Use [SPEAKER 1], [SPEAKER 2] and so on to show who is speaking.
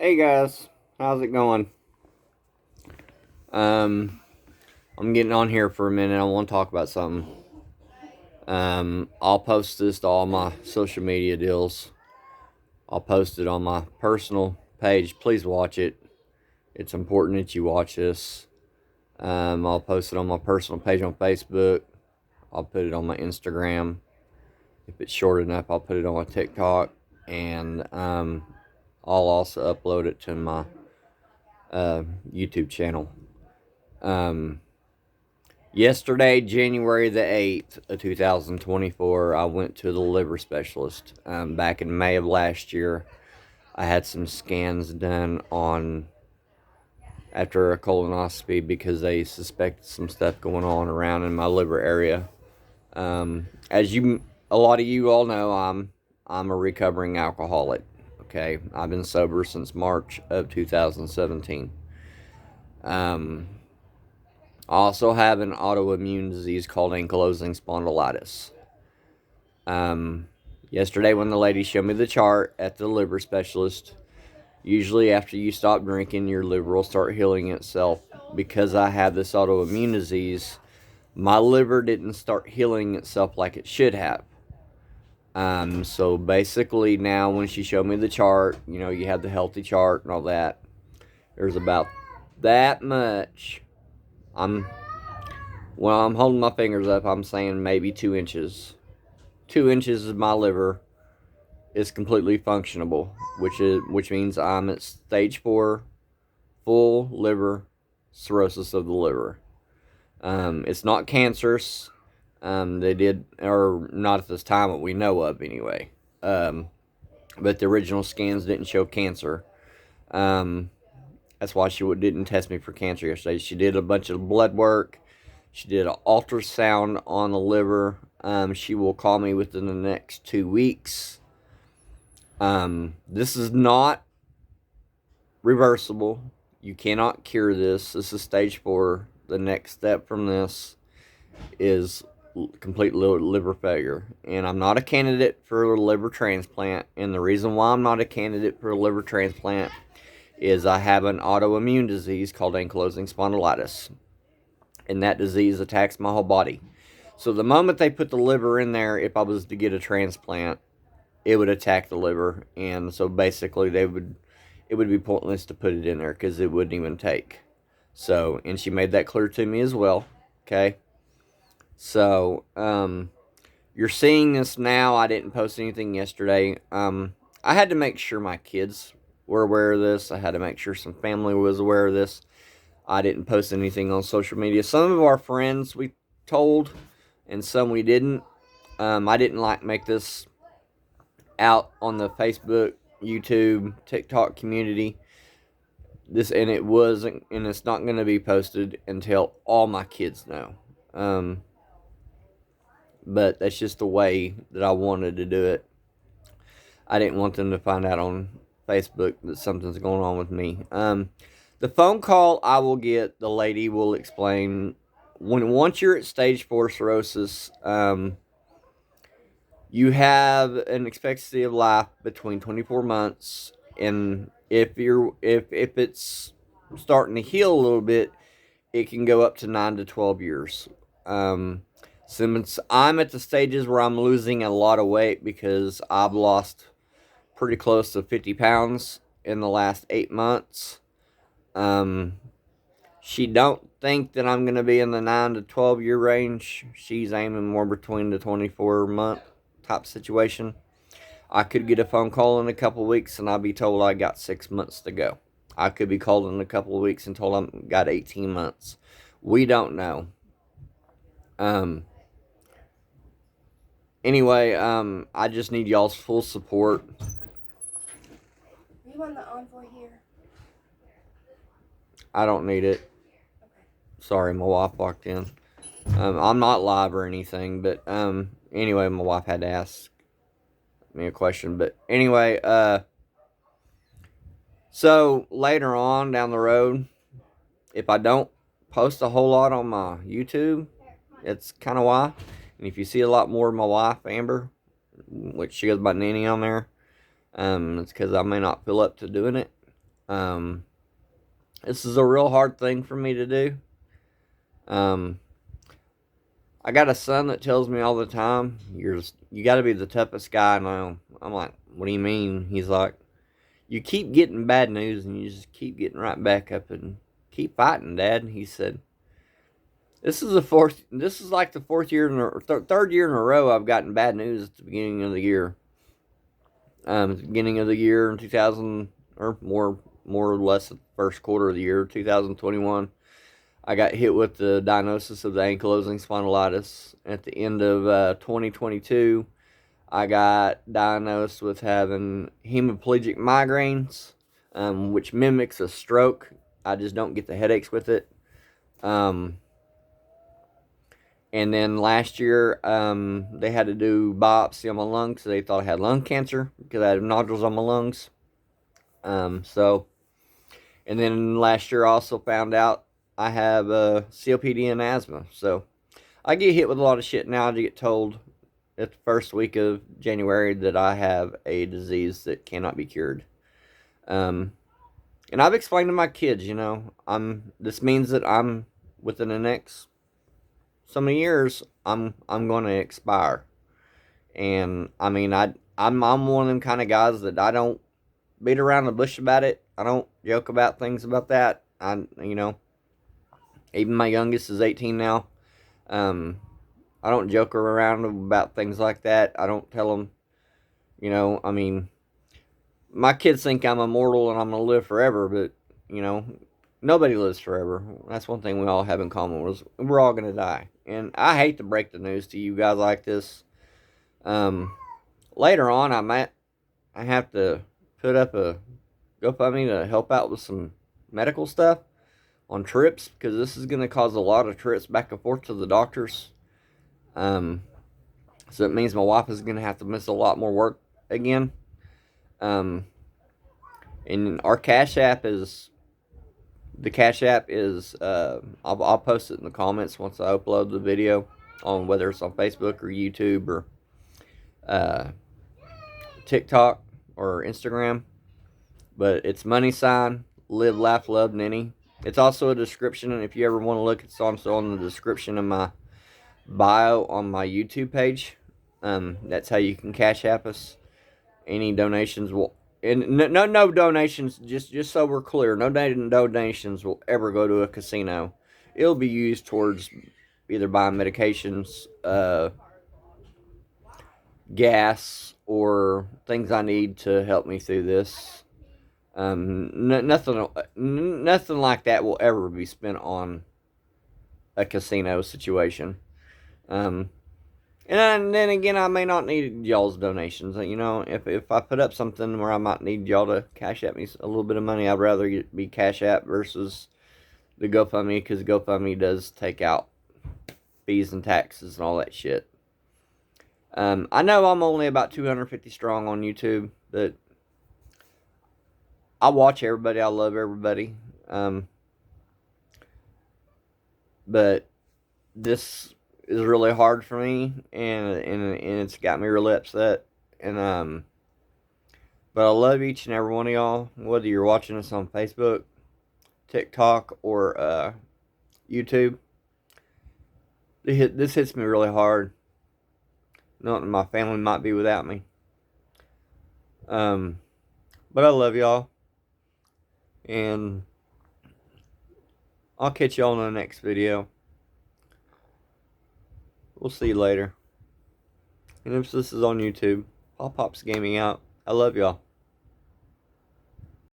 [SPEAKER 1] Hey guys, how's it going? Um, I'm getting on here for a minute. I want to talk about something. I'll post this to all my social media deals. I'll post it on my personal page. Please watch it. It's important that you watch this. I'll post it on my personal page on Facebook. I'll put it on my Instagram. If it's short enough, I'll put it on my TikTok, and I'll also upload it to my YouTube channel. Um, Yesterday, January the 8th of 2024, I went to the liver specialist. Back in May of last year, I had some scans done on after a colonoscopy because they suspected some stuff going on around in my liver area. As a lot of you all know, I'm a recovering alcoholic. Okay, I've been sober since March of 2017. Um, I also have an autoimmune disease called ankylosing spondylitis. Um, Yesterday, when the lady showed me the chart at the liver specialist, usually after you stop drinking, your liver will start healing itself. Because I have this autoimmune disease, my liver didn't start healing itself like it should have. So basically, now when she showed me the chart, you have the healthy chart and all that. There's about that much. I'm Well, I'm holding my fingers up. I'm saying maybe 2 inches. 2 inches of my liver is completely functionable, which means I'm at stage 4, full liver cirrhosis of the liver. It's not cancerous. They did, or not at this time that we know of, anyway. Um, but the original scans didn't show cancer. Um, that's why she didn't test me for cancer yesterday. She did a bunch of blood work. She did an ultrasound on the liver. She will call me within the next 2 weeks. This is not reversible. You cannot cure this. This is stage 4. The next step from this is complete liver failure. And I'm not a candidate for a liver transplant. And the reason why I'm not a candidate for a liver transplant is I have an autoimmune disease called ankylosing spondylitis. And that disease attacks my whole body. So the moment they put the liver in there, if I was to get a transplant, it would attack the liver, and so basically it would be pointless to put it in there because it wouldn't even take. So, and she made that clear to me as well. Okay, so you're seeing this now. I didn't post anything yesterday. I had to make sure my kids were aware of this. I had to make sure some family was aware of this. I didn't post anything on social media. Some of our friends we told, and some we didn't. I didn't make this out on the Facebook, YouTube, TikTok community. It wasn't, and it's not going to be posted until all my kids know. Um, but that's just the way that I wanted to do it. I didn't want them to find out on Facebook that something's going on with me. The phone call I will get, the lady will explain once you're at stage 4 cirrhosis. You have an expectancy of life between 24 months, and if it's starting to heal a little bit, it can go up to 9 to 12 years. Um, since I'm at the stages where I'm losing a lot of weight because I've lost pretty close to 50 pounds in the last 8 months. Um, she don't think that I'm going to be in the 9 to 12 year range. She's aiming more between the 24-month type situation. I could get a phone call in a couple of weeks and I'll be told I got 6 months to go. I could be called in a couple of weeks and told I've got 18 months. We don't know. Um, anyway, I just need y'all's full support.
[SPEAKER 2] Are you on the envoy here?
[SPEAKER 1] I don't need it. Sorry, my wife walked in. I'm not live or anything, but anyway, my wife had to ask me a question. But anyway, so later on down the road, if I don't post a whole lot on my YouTube, it's kind of why. And if you see a lot more of my wife, Amber, which she goes by Nanny on there, it's because I may not feel up to doing it. Um, this is a real hard thing for me to do. I got a son that tells me all the time, you got to be the toughest guy I know. I'm like, what do you mean? He's like, you keep getting bad news and you just keep getting right back up and keep fighting, Dad. He said, this is like the fourth year third year in a row I've gotten bad news at the beginning of the year. At the beginning of the year in 2000, or more or less the first quarter of the year 2021, I got hit with the diagnosis of the ankylosing spondylitis. At the end of 2022, I got diagnosed with having hemiplegic migraines, which mimics a stroke. I just don't get the headaches with it. And then last year, they had to do biopsy on my lungs. So they thought I had lung cancer because I had nodules on my lungs. And then last year I also found out I have COPD and asthma. So I get hit with a lot of shit now to get told at the first week of January that I have a disease that cannot be cured. And I've explained to my kids, this means that I'm within the next so many years, I'm going to expire. And I mean, I'm one of them kind of guys that I don't beat around the bush about it. I don't joke about things about that. Even my youngest is 18 now. I don't joke around about things like that. I don't tell them, my kids think I'm immortal and I'm going to live forever, but, nobody lives forever. That's one thing we all have in common, was we're all going to die. And I hate to break the news to you guys like this. Later on, I have to put up a GoFundMe to help out with some medical stuff on trips, because this is going to cause a lot of trips back and forth to the doctors. So it means my wife is going to have to miss a lot more work again. And our Cash App is, I'll post it in the comments once I upload the video, on whether it's on Facebook or YouTube or TikTok or Instagram. But it's # Live Laugh Love Ninny. It's also a description, and if you ever want to look, it's also on the description of my bio on my YouTube page. That's how you can Cash App us. Any donations will, and no donations, just so we're clear, no donations will ever go to a casino. It'll be used towards either buying medications, gas, or things I need to help me through this. Nothing like that will ever be spent on a casino situation. And then again, I may not need y'all's donations. If I put up something where I might need y'all to Cash App me a little bit of money, I'd rather it be Cash App versus the GoFundMe, because GoFundMe does take out fees and taxes and all that shit. I know I'm only about 250 strong on YouTube, but I watch everybody. I love everybody. But this is really hard for me, and it's got me really upset. And but I love each and every one of y'all, whether you're watching us on Facebook, TikTok, or YouTube. This hits me really hard. Not that my family might be without me. But I love y'all. And I'll catch y'all in the next video. We'll see you later. And if this is on YouTube, Pop Pop's Gaming out. I love y'all.